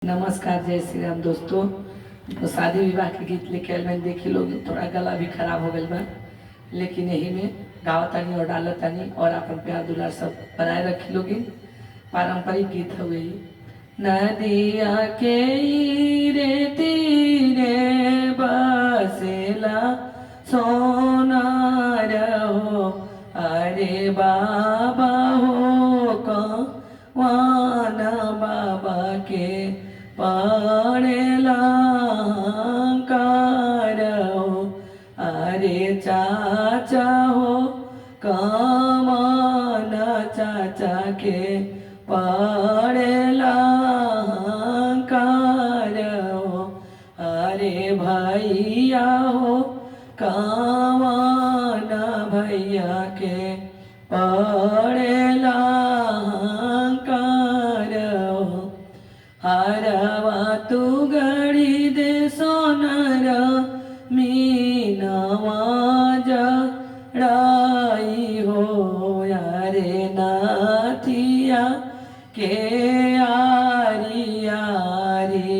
नमस्कार, जय श्री राम दोस्तों। तो शादी विवाह के गीत लेके आयल मैंने देखी लोग, थोड़ा गला भी खराब हो गया बा, लेकिन यही में गावतानी और डालतानी और अपन प्यार दुलार सब बनाए रखी लोग। पारंपरिक गीत हुए नदिया के रे तीरे बसेला सोना रहो, अरे बाबा हो वाना बाबा के पड़ेला कारो, अरे चाचा हो कमाना चाचा के पड़ेला कारो, अरे भैया हो कमाना भैया के पड़ेला हरवा तू गड़ी दे सोनर मीनावा जड़ाई हो, यारे नाथिया के आरी आरी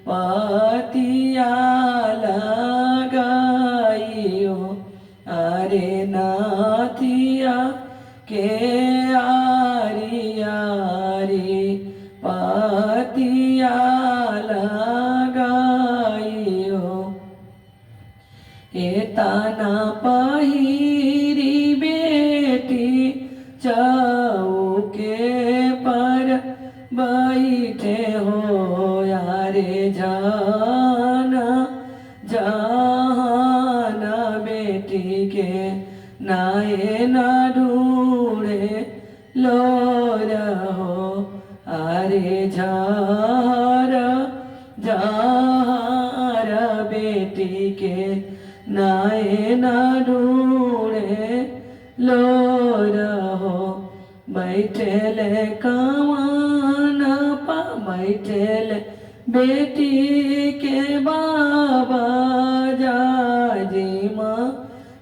पतिया लगाई हो, अरे नाथिया के आरी आरी पतिया लगाई हो। एताना पहिरी बेटी चौके पर बैठे हो, यारे जाना जाना बेटी के नाए ना ढूंढे लो रहो, अरे झार झार बेटी के नाए ना ढूंढे लो रहो, बैठे कमाना पा बैठे बेटी के बाबा जाजी माँ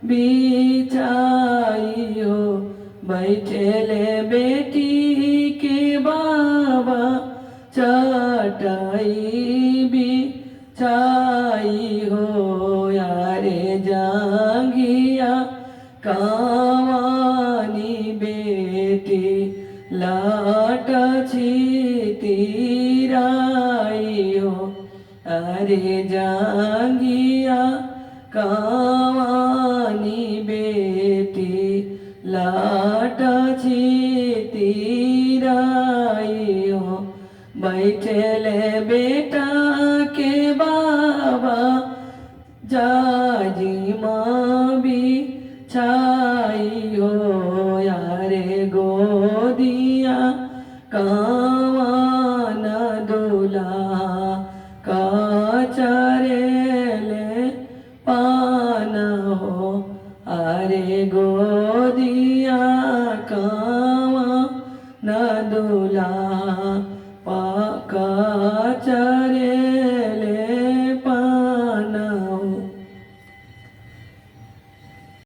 बिचाई हो, बैठे बेटी के बाबा चटाई बिछाई हो, यारे जांगिया कावानी बेटी लाट छितीराई हो, अरे जांगिया कावानी बेटी लाट छितीराई हो, बैठे बेटा के बाबा जाजी माँ बिछाई हो, यारे गोदिया कावाना दूल्हा का चरेले पाना हो, अरे गोदिया कावा न दूल्हा पाका चरे